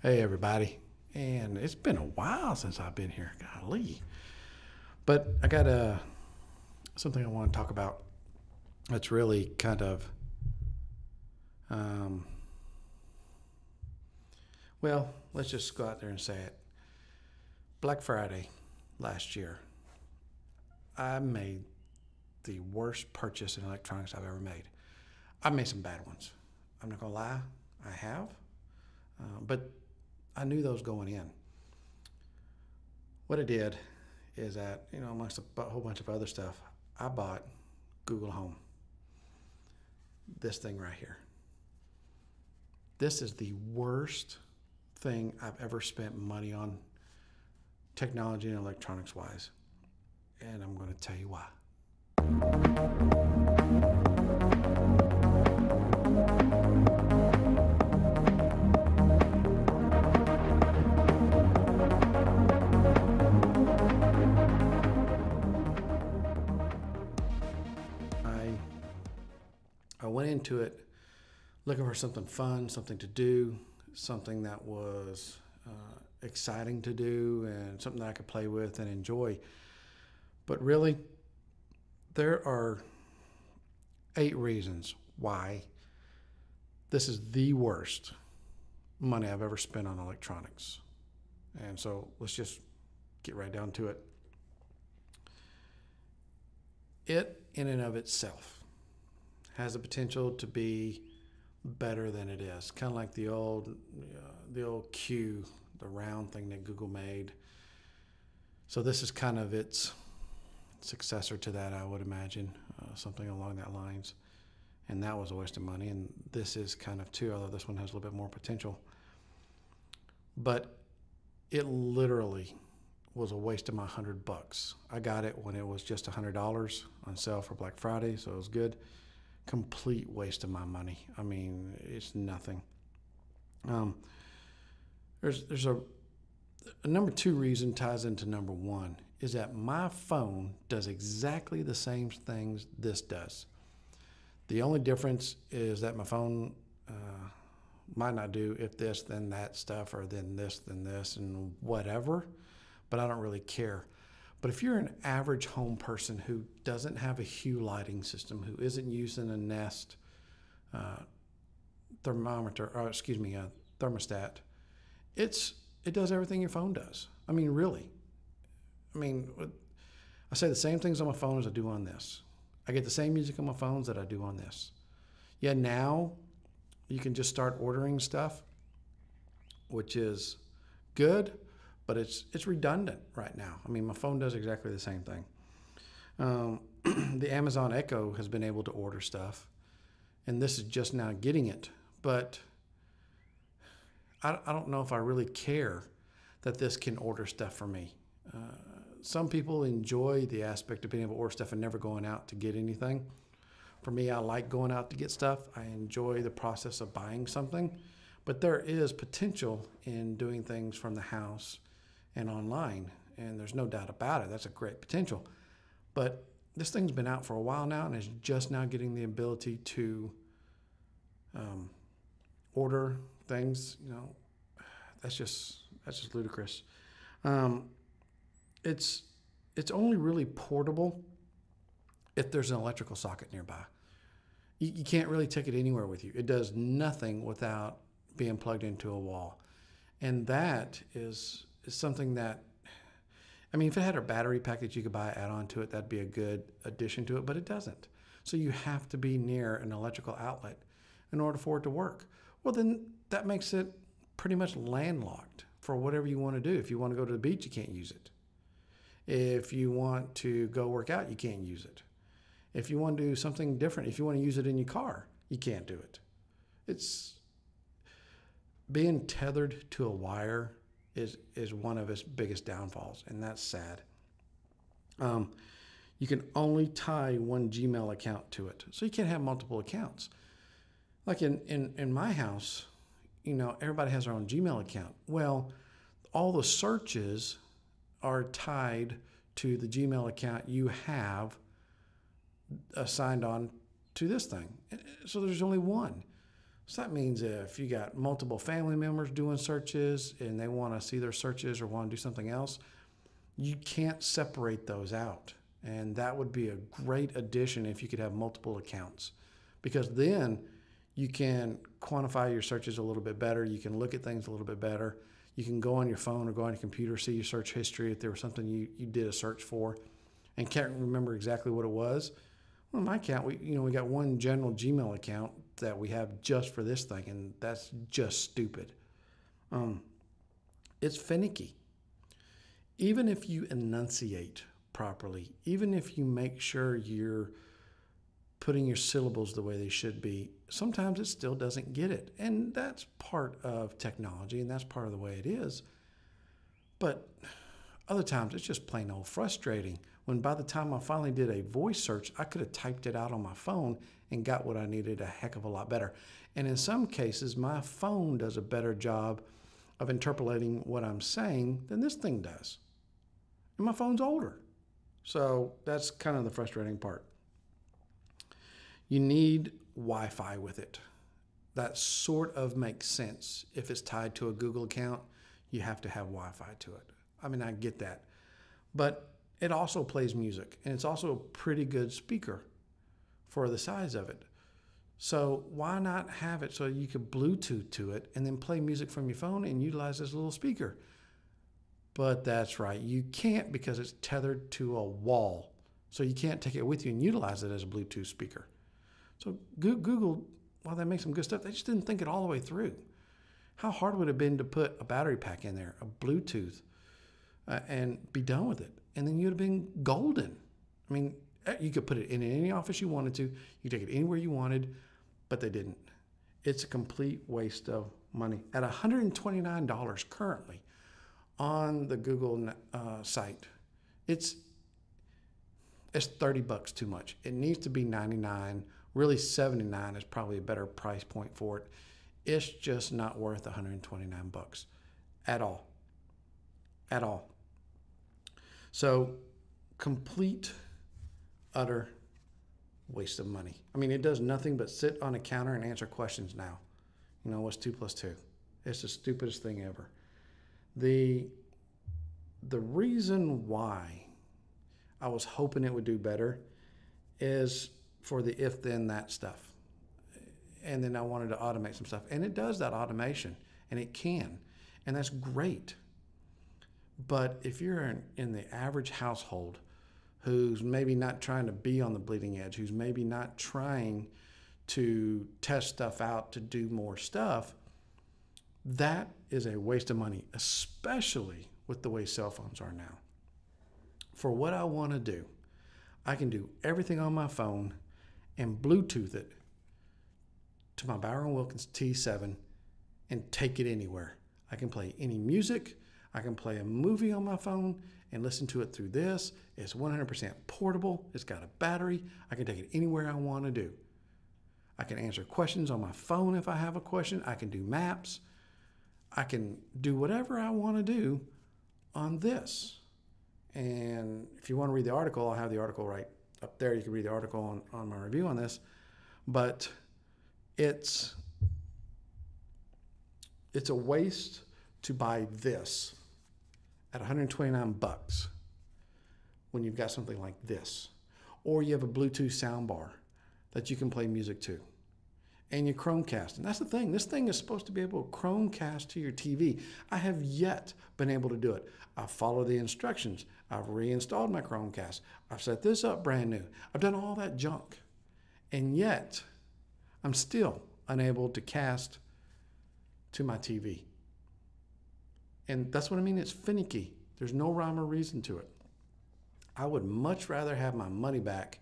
Hey, everybody. And it's been a while since I've been here. Golly. But I got something I want to talk about that's really kind of, um, well, let's just go out there and say it. Black Friday last year, I made the worst purchase in electronics I've ever made. I've made some bad ones. I'm not going to lie, I have. But I knew those going in. What I did is that, amongst a whole bunch of other stuff, I bought Google Home. This thing right here. This is the worst thing I've ever spent money on, technology and electronics wise. And I'm going to tell you why. I went into it looking for something fun, something to do, something that was exciting to do, and something that I could play with and enjoy. But really, there are 8 reasons why this is the worst money I've ever spent on electronics. And so let's just get right down to it. It, in and of itself, has the potential to be better than it is. Kind of like the old Q, the round thing that Google made. So this is kind of its successor to that, I would imagine, something along that lines. And that was a waste of money. And this is kind of too, although this one has a little bit more potential. But it literally was a waste of my $100. I got it when it was just $100 on sale for Black Friday, so it was good. Complete waste of my money. I mean, it's nothing. There's a number 2 reason ties into number 1 is that my phone does exactly the same things this does. The only difference is that my phone might not do if this, then that stuff, or then this, and whatever, but I don't really care. But if you're an average home person who doesn't have a Hue lighting system, who isn't using a Nest thermostat, it does everything your phone does. I mean, really. I mean, I say the same things on my phone as I do on this. I get the same music on my phones that I do on this. Yeah, now you can just start ordering stuff, which is good, but it's redundant right now. I mean, my phone does exactly the same thing. The Amazon Echo has been able to order stuff, and this is just now getting it. But I don't know if I really care that this can order stuff for me. Some people enjoy the aspect of being able to order stuff and never going out to get anything. For me, I like going out to get stuff. I enjoy the process of buying something. But there is potential in doing things from the house and online, and there's no doubt about it. That's a great potential. But this thing's been out for a while now, and is just now getting the ability to order things. That's just ludicrous. It's only really portable if there's an electrical socket nearby. You can't really take it anywhere with you. It does nothing without being plugged into a wall, and that is something that, I mean, if it had a battery pack that you could buy, add on to it, that'd be a good addition to it, but it doesn't. So you have to be near an electrical outlet in order for it to work. Well, then that makes it pretty much landlocked for whatever you want to do. If you want to go to the beach, you can't use it. If you want to go work out, you can't use it. If you want to do something different, if you want to use it in your car, you can't do it. It's being tethered to a wire is one of its biggest downfalls, and that's sad. You can only tie one Gmail account to it, so you can't have multiple accounts. Like in my house, everybody has their own Gmail account. Well, all the searches are tied to the Gmail account you have assigned on to this thing. So there's only one. So that means if you got multiple family members doing searches and they want to see their searches or want to do something else, you can't separate those out. And that would be a great addition if you could have multiple accounts, because then you can quantify your searches a little bit better. You can look at things a little bit better. You can go on your phone or go on your computer, see your search history if there was something you did a search for and can't remember exactly what it was. Well, in my account, we got one general Gmail account that we have just for this thing, and that's just stupid. It's finicky. Even if you enunciate properly, even if you make sure you're putting your syllables the way they should be, sometimes it still doesn't get it. And that's part of technology, and that's part of the way it is. But other times it's just plain old frustrating when by the time I finally did a voice search, I could have typed it out on my phone and got what I needed a heck of a lot better. And in some cases, my phone does a better job of interpolating what I'm saying than this thing does. And my phone's older. So that's kind of the frustrating part. You need Wi-Fi with it. That sort of makes sense. If it's tied to a Google account, you have to have Wi-Fi to it. I mean, I get that. But it also plays music, and it's also a pretty good speaker for the size of it. So why not have it so you could Bluetooth to it and then play music from your phone and utilize this little speaker? But that's right, you can't, because it's tethered to a wall. So you can't take it with you and utilize it as a Bluetooth speaker. So Google, while they make some good stuff, they just didn't think it all the way through. How hard would it have been to put a battery pack in there, a Bluetooth, and be done with it? And then you'd have been golden. I mean, you could put it in any office you wanted to. You could take it anywhere you wanted, but they didn't. It's a complete waste of money. At $129 currently on the Google site, it's $30 too much. It needs to be $99. Really, $79 is probably a better price point for it. It's just not worth $129 at all. At all. So, complete, utter waste of money. I mean, it does nothing but sit on a counter and answer questions now. You know, what's 2 + 2? It's the stupidest thing ever. The reason why I was hoping it would do better is for the if, then, that stuff. And then I wanted to automate some stuff. And it does that automation, and it can. And that's great. But if you're in the average household who's maybe not trying to be on the bleeding edge, who's maybe not trying to test stuff out to do more stuff, that is a waste of money, especially with the way cell phones are now. For what I want to do, I can do everything on my phone and Bluetooth it to my Byron Wilkins T7 and take it anywhere. I can play any music. I can play a movie on my phone and listen to it through this. It's 100% portable. It's got a battery. I can take it anywhere I want to do. I can answer questions on my phone if I have a question. I can do maps. I can do whatever I want to do on this. And if you want to read the article, I'll have the article right up there. You can read the article on my review on this. But it's a waste to buy this at $129 when you've got something like this. Or you have a Bluetooth soundbar that you can play music to. And your Chromecast. And that's the thing. This thing is supposed to be able to Chromecast to your TV. I have yet been able to do it. I follow the instructions. I've reinstalled my Chromecast. I've set this up brand new. I've done all that junk. And yet, I'm still unable to cast to my TV. And that's what I mean. It's finicky. There's no rhyme or reason to it. I would much rather have my money back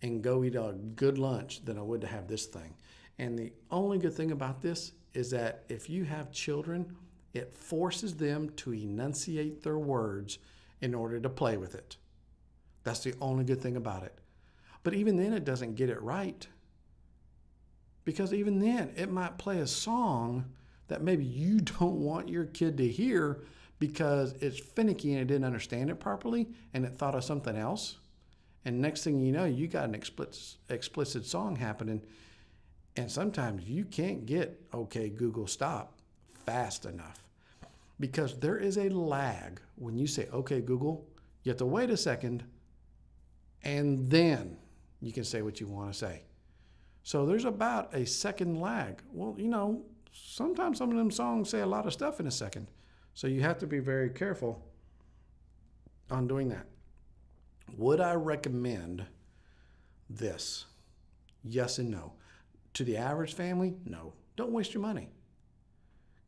and go eat a good lunch than I would to have this thing. And the only good thing about this is that if you have children, it forces them to enunciate their words in order to play with it. That's the only good thing about it. But even then, it doesn't get it right. Because even then, it might play a song that maybe you don't want your kid to hear because it's finicky and it didn't understand it properly and it thought of something else. And next thing you know, you got an explicit song happening And sometimes you can't get okay, Google, stop fast enough because there is a lag when you say, okay, Google, you have to wait a second and then you can say what you want to say. So there's about a second lag. Well, you know, sometimes some of them songs say a lot of stuff in a second. So you have to be very careful on doing that. Would I recommend this? Yes and no. To the average family, no. Don't waste your money.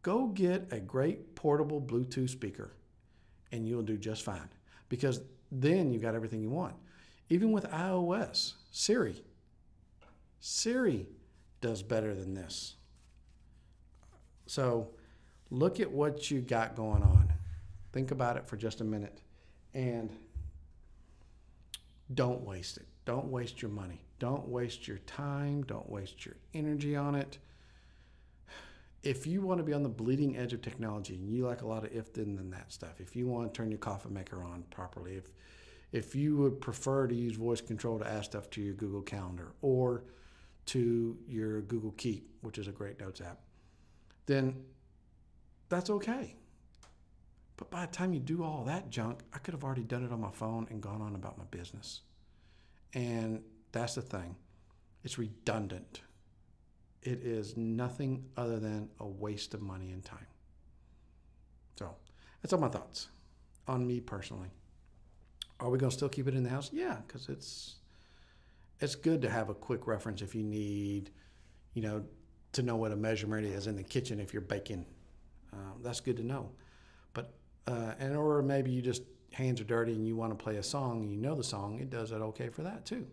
Go get a great portable Bluetooth speaker and you'll do just fine because then you got everything you want. Even with iOS, Siri does better than this. So look at what you got going on. Think about it for just a minute and don't waste it. Don't waste your money. Don't waste your time. Don't waste your energy on it. If you want to be on the bleeding edge of technology and you like a lot of if then that stuff, if you want to turn your coffee maker on properly, if you would prefer to use voice control to add stuff to your Google Calendar or to your Google Keep, which is a great notes app, then that's okay. But by the time you do all that junk, I could have already done it on my phone and gone on about my business. And that's the thing. It's redundant. It is nothing other than a waste of money and time. So that's all my thoughts on me personally. Are we going to still keep it in the house? Yeah, because it's good to have a quick reference if you need, you know, to know what a measurement is in the kitchen if you're baking. That's good to know. But or maybe you just hands are dirty and you want to play a song and you know the song, it does it okay for that too.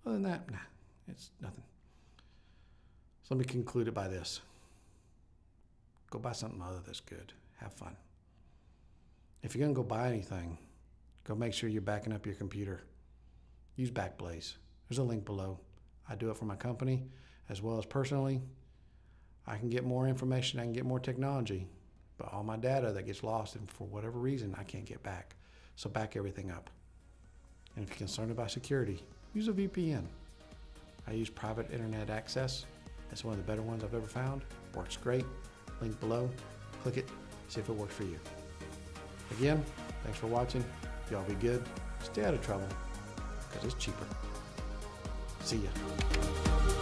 Other than that, nah, it's nothing. So let me conclude it by this. Go buy something other that's good. Have fun. If you're going to go buy anything, go make sure you're backing up your computer. Use Backblaze. There's a link below. I do it for my company as well as personally. I can get more information. I can get more technology. But all my data that gets lost and for whatever reason, I can't get back. So back everything up. And if you're concerned about security, use a VPN. I use private internet access. It's one of the better ones I've ever found. Works great. Link below. Click it. See if it works for you. Again, thanks for watching. Y'all be good. Stay out of trouble because it's cheaper. See ya.